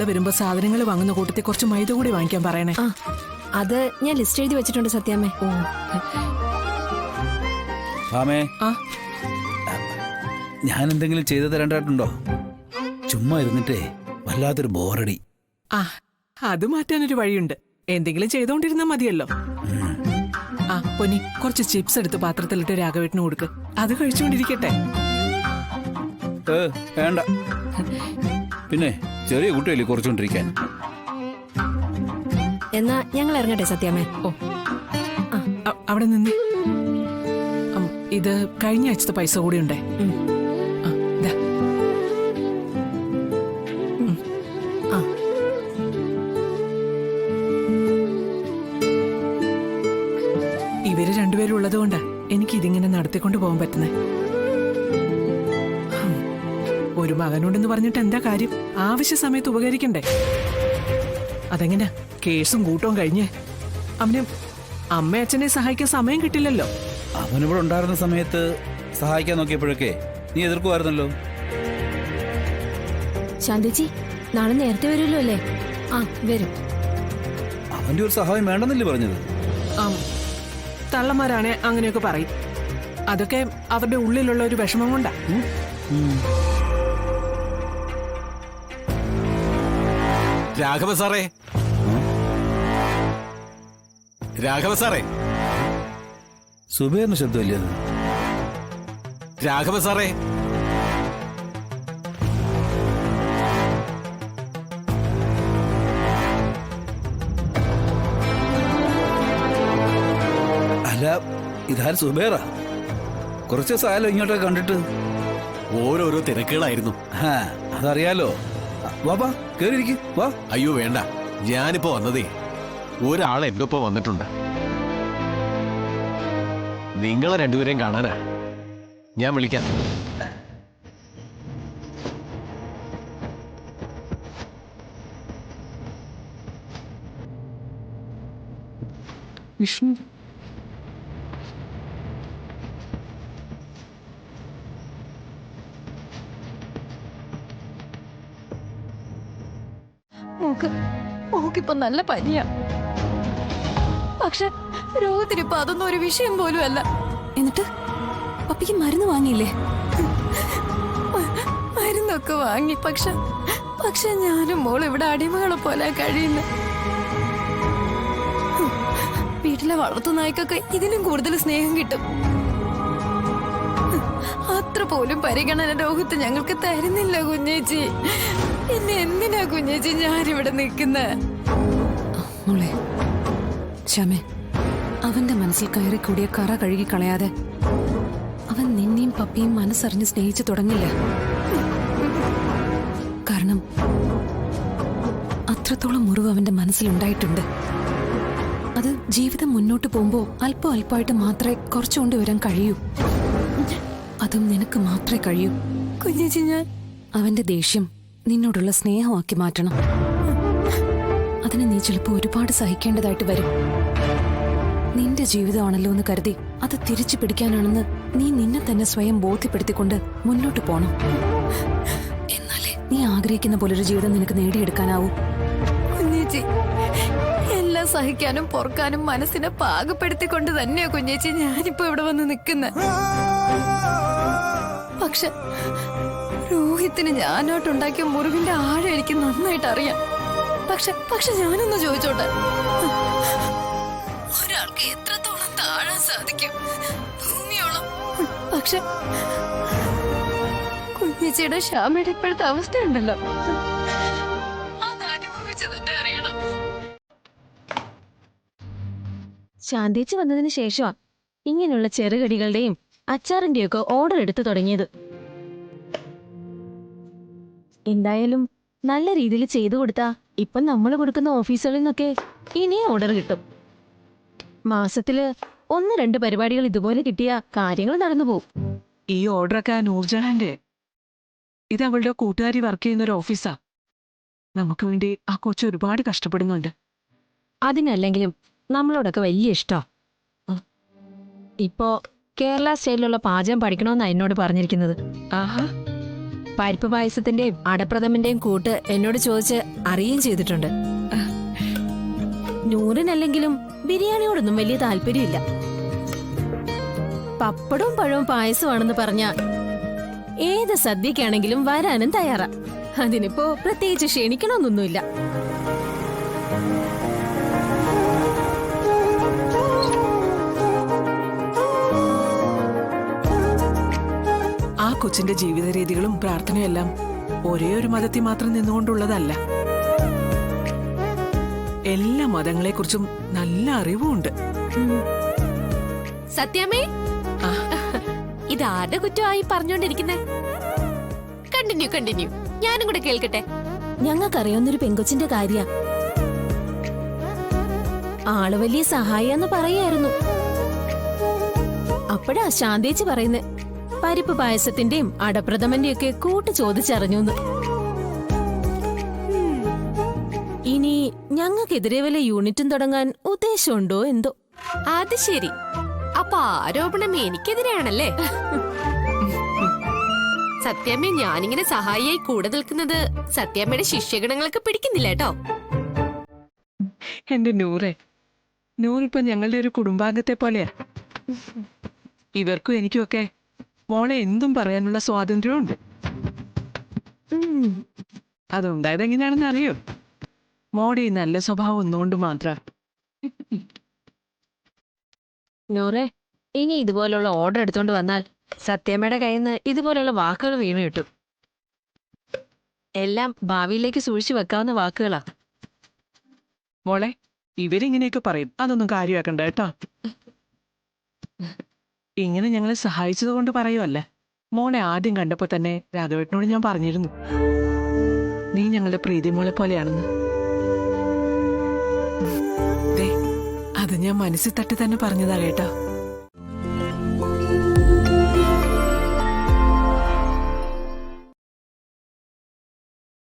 നാളെ വരുമ്പോ സാധനങ്ങൾ വാങ്ങുന്ന കൂട്ടത്തിൽ കുറച്ച് മൈദ കൂടി വാങ്ങിക്കാൻ പറയണേ. അത് ഞാൻ ലിസ്റ്റ് എഴുതി വെച്ചിട്ടുണ്ട് സത്യാമ്മേ. ഞാൻ എന്തെങ്കിലും ചെയ്തു തരേണ്ടതായിട്ടുണ്ടോ? ചുമ്മാ ഇരുന്നിട്ടേ വല്ലാത്തൊരു ബോറടി. അത് മാറ്റാനൊരു വഴിയുണ്ട്. എന്തെങ്കിലും ചെയ്തോണ്ടിരുന്നാ മതിയല്ലോ. പൊന്നി, കുറച്ച് ചിപ്സ് എടുത്ത് പാത്രത്തിലിട്ട് രാഘവേട്ടന് കൊടുക്ക്. അത് കഴിച്ചുകൊണ്ടിരിക്കട്ടെ. വേണ്ട, പിന്നെ ചെറിയ കുട്ടിയല്ലേ കുറച്ചുകൊണ്ടിരിക്കാൻ. എന്നാ ഞങ്ങൾ ഇറങ്ങട്ടെ സത്യാമ്മേ. അവിടെ നിന്ന് ഇത് കഴിഞ്ഞ ആഴ്ചത്തെ പൈസ കൂടി ഉണ്ടേ. ഇവര് രണ്ടുപേരും ഉള്ളതുകൊണ്ടാ എനിക്ക് ഇതിങ്ങനെ നടത്തിക്കൊണ്ട് പോകാൻ പറ്റുന്നേ. ഒരു മകനുണ്ടെന്ന് പറഞ്ഞിട്ട് എന്താ കാര്യം? ആവശ്യ സമയത്ത് ഉപകരിക്കണ്ടേ? അതെങ്ങനെ കേസും കൂട്ടവും കഴിഞ്ഞ് അവന് അമ്മ അച്ഛനെ സഹായിക്കാൻ സമയം കിട്ടില്ലല്ലോ. അവനിവിടെ ഉണ്ടായിരുന്ന സമയത്ത് സഹായിക്കാൻ നോക്കിയപ്പോഴൊക്കെ നീ എതിർക്കുമായിരുന്നല്ലോ. ശാന്തിച്ചി നാളെ നേരത്തെ വരുമല്ലോ അല്ലേ? വരും. അവന്റെ ഒരു സഹായം വേണ്ടെന്നല്ലേ പറഞ്ഞത്? തള്ളമാരാണെ അങ്ങനെയൊക്കെ പറയും. അതൊക്കെ അവരുടെ ഉള്ളിലുള്ള ഒരു വിഷമം കൊണ്ടാ. രാഘവ സാറേ, രാഘവ സാറേ. സുബേറിന് ശബ്ദമല്ലേ അത്? രാഘവ സാറേ. അല്ല, ഇതാരും സുബേറാ? കുറച്ച് ദിവസമായാലോ ഇങ്ങോട്ടൊക്കെ കണ്ടിട്ട്. ഓരോരോ തിരക്കുകളായിരുന്നു. അതറിയാലോ. വാ, കേറിയിരിക്കും. വാ. അയ്യോ വേണ്ട, ഞാനിപ്പോ വന്നതേ ഒരാൾ എന്റെ ഒപ്പം വന്നിട്ടുണ്ട്. നിങ്ങളെ രണ്ടുപേരെയും കാണാനാ. ഞാൻ വിളിക്കാം. വിഷ്ണു, മോക്കിപ്പോ നല്ല പനിയാ. പക്ഷെ രോഗത്തിനിപ്പോ അതൊന്നും ഒരു വിഷയം പോലും അല്ല. എന്നിട്ട് പപ്പിക്ക് മരുന്ന് വാങ്ങിയില്ലേ? മരുന്നൊക്കെ വാങ്ങി. പക്ഷെ ഞാനും മോൾ ഇവിടെ അടിമകളെ പോലെ കഴിയുന്നു. വീട്ടിലെ വളർത്തുനായ്ക്കൊക്കെ ഇതിനും കൂടുതൽ സ്നേഹം കിട്ടും. അത്ര പോലും പരിഗണന രോഗത്ത് ഞങ്ങൾക്ക് തരുന്നില്ല കുഞ്ഞേച്ചി. പിന്നെ എന്തിനാ കുഞ്ഞേച്ചി ഞാനിവിടെ നിൽക്കുന്നത്? മോളെ ശ്യാമേ, അവന്റെ മനസ്സിൽ കയറി കൂടിയ കറ കഴുകി കളയാതെ അവൻ നിന്നെയും പപ്പിയും മനസ്സറിഞ്ഞ് സ്നേഹിച്ചു തുടങ്ങില്ല. കാരണം അത്രത്തോളം മുറിവ് അവന്റെ മനസ്സിലുണ്ടായിട്ടുണ്ട്. അത് ജീവിതം മുന്നോട്ട് പോകുമ്പോ അല്പം അല്പമായിട്ട് മാത്രമേ കുറച്ചു കൊണ്ടുവരാൻ കഴിയൂ. അതും നിനക്ക് മാത്രമേ കഴിയൂ. കുഞ്ഞേച്ചി, ഞാൻ അവന്റെ ദേഷ്യം നിന്നോടുള്ള സ്നേഹമാക്കി മാറ്റണം. അതിന് നീ ചിലപ്പോ ഒരുപാട് സഹിക്കേണ്ടതായിട്ട് വരും. നിന്റെ ജീവിതമാണല്ലോ എന്ന് കരുതി അത് തിരിച്ചു പിടിക്കാനാണെന്ന് നീ നിന്നെ തന്നെ സ്വയം ബോധ്യപ്പെടുത്തിക്കൊണ്ട് മുന്നോട്ട് പോണം. എന്നാലേ നീ ആഗ്രഹിക്കുന്ന പോലൊരു ജീവിതം നിനക്ക് നേടിയെടുക്കാനാവൂ. കുഞ്ഞേച്ചി, എല്ലാം സഹിക്കാനും പൊറുക്കാനും മനസ്സിനെ പാകപ്പെടുത്തിക്കൊണ്ട് തന്നെയാ കുഞ്ഞേച്ചി ഞാനിപ്പോ ഇവിടെ വന്ന് നിൽക്കുന്നത്. പക്ഷെ രോഹിത്തിന് ഞാനോട്ടുണ്ടാക്കിയ മുറിവിന്റെ ആഴം എനിക്ക് നന്നായിട്ട് അറിയാം. പക്ഷെ ഞാനൊന്ന് ചോദിച്ചോട്ടെ, ഒരാൾക്ക് എത്രത്തോളം താഴാൻ സാധിക്കും? ഭൂമിയോളം. പക്ഷെ കുഞ്ഞേച്ചിയുടെ ശ്യാമയുടെ ഇപ്പോഴത്തെ അവസ്ഥയുണ്ടല്ലോ, അത് അനുഭവിച്ചതിന്റെ അറിയണം. ശാന്തിച്ച് വന്നതിന് ശേഷമാണ് ഇങ്ങനെയുള്ള ചെറുകടികളുടെയും അച്ചാറിന്റെയും ഒക്കെ ഓർഡർ എടുത്തു തുടങ്ങിയത്. എന്തായാലും നല്ല രീതിയിൽ ചെയ്തു കൊടുത്താ ഇപ്പം നമ്മൾ കൊടുക്കുന്ന ഓഫീസുകളിൽ നിന്നൊക്കെ ഇനിയും ഓർഡർ കിട്ടും. മാസത്തില് 1-2 പരിപാടികൾ ഇതുപോലെ കിട്ടിയ കാര്യങ്ങൾ നടന്നു പോകും. ഈ ഓർഡറൊക്കെ നൂർജഹാന്റെ. ഇത് അവളുടെ കൂട്ടുകാരി വർക്ക് ചെയ്യുന്ന ഒരു ഓഫീസാ. നമുക്ക് വേണ്ടി ആ കൊച്ചു ഒരുപാട് കഷ്ടപ്പെടുന്നുണ്ട്. അതിനല്ലെങ്കിലും നമ്മളോടൊക്കെ വലിയ ഇഷ്ടാ. ഇപ്പോ കേരള സ്റ്റൈലിലുള്ള പാചകം പഠിക്കണമെന്നാ എന്നോട് പറഞ്ഞിരിക്കുന്നത്. ആഹാ, പരിപ്പ് പായസത്തിന്റെയും അടപ്രഥമന്റെയും കൂട്ട് എന്നോട് ചോദിച്ച് അറിയുകയും ചെയ്തിട്ടുണ്ട്. നൂറിനല്ലെങ്കിലും ബിരിയാണിയോടൊന്നും വലിയ താല്പര്യമില്ല. പപ്പടവും പഴവും പായസമാണെന്ന് പറഞ്ഞ ഏത് സദ്യക്കാണെങ്കിലും വരാനും തയ്യാറാ. അതിനിപ്പോ പ്രത്യേകിച്ച് ക്ഷണിക്കണമെന്നൊന്നുമില്ല. ആ കൊച്ചിന്റെ ജീവിത രീതികളും പ്രാർത്ഥനയും എല്ലാം ഒരേ ഒരു മതത്തിൽ മാത്രം നിന്നുകൊണ്ടുള്ളതല്ല. എല്ലാ മതങ്ങളെക്കുറിച്ചും നല്ല അറിവുമുണ്ട്. സത്യാമ്മേ, ഇതാരുടെ കുറ്റമായി പറഞ്ഞോണ്ടിരിക്കുന്നേ? കണ്ടിന്യൂ ഞാനും കൂടെ കേൾക്കട്ടെ. ഞങ്ങൾക്കറിയാവുന്നൊരു പെങ്കൊച്ചിന്റെ കാര്യ. ആള് വലിയ സഹായിയാന്ന് പറയായിരുന്നു. അപ്പോഴാ ശാന്തേച്ചി പറയുന്നേ പരിപ്പ് പായസത്തിന്റെയും അടപ്രഥമന്റെയും ഒക്കെ കൂട്ട് ചോദിച്ചറിഞ്ഞു. ഇനി ഞങ്ങൾക്കെതിരെ വല്ല യൂണിറ്റും തുടങ്ങാൻ ഉദ്ദേശമുണ്ടോ എന്തോ. അത് ശരി, അപ്പൊ ആരോപണം എനിക്കെതിരെയാണല്ലേ? സത്യാമ്മ, ഞാനിങ്ങനെ സഹായിയായി കൂടെ നിൽക്കുന്നത് സത്യാമ്മയുടെ ശിഷ്യഗണങ്ങൾക്ക് പിടിക്കുന്നില്ല കേട്ടോ. എന്റെ നൂറിപ്പോ ഞങ്ങളുടെ ഒരു കുടുംബാംഗത്തെ പോലെയാ. ഇവർക്കും എനിക്കുമൊക്കെ മോളെ എന്തും പറയാനുള്ള സ്വാതന്ത്ര്യമുണ്ട്. അതുണ്ടായത് എങ്ങനെയാണെന്ന് അറിയോ? മോടെ ഈ നല്ല സ്വഭാവം ഒന്നുകൊണ്ട് മാത്രം. നൂറെ, ഇനി ഇതുപോലുള്ള ഓർഡർ എടുത്തോണ്ട് വന്നാൽ സത്യാമ്മയുടെ കയ്യിൽ നിന്ന് ഇതുപോലുള്ള വാക്കുകൾ വീണ് കിട്ടും. എല്ലാം ഭാവിയിലേക്ക് സൂക്ഷിച്ചു വെക്കാവുന്ന വാക്കുകളാ. മോളെ, ഇവരിങ്ങനെയൊക്കെ പറയും, അതൊന്നും കാര്യമാക്കണ്ട കേട്ടോ. ഇങ്ങനെ ഞങ്ങളെ സഹായിച്ചത് കൊണ്ട് പറയുമല്ല. മോളെ ആദ്യം കണ്ടപ്പോ തന്നെ രാഘവേട്ടനോട് ഞാൻ പറഞ്ഞിരുന്നു, നീ ഞങ്ങളുടെ പ്രീതി മോളെ പോലെയാണെന്ന്. ദേ, അത് ഞാൻ മനസ്സിൽ തട്ടി തന്നെ പറഞ്ഞതാ കേട്ടോ.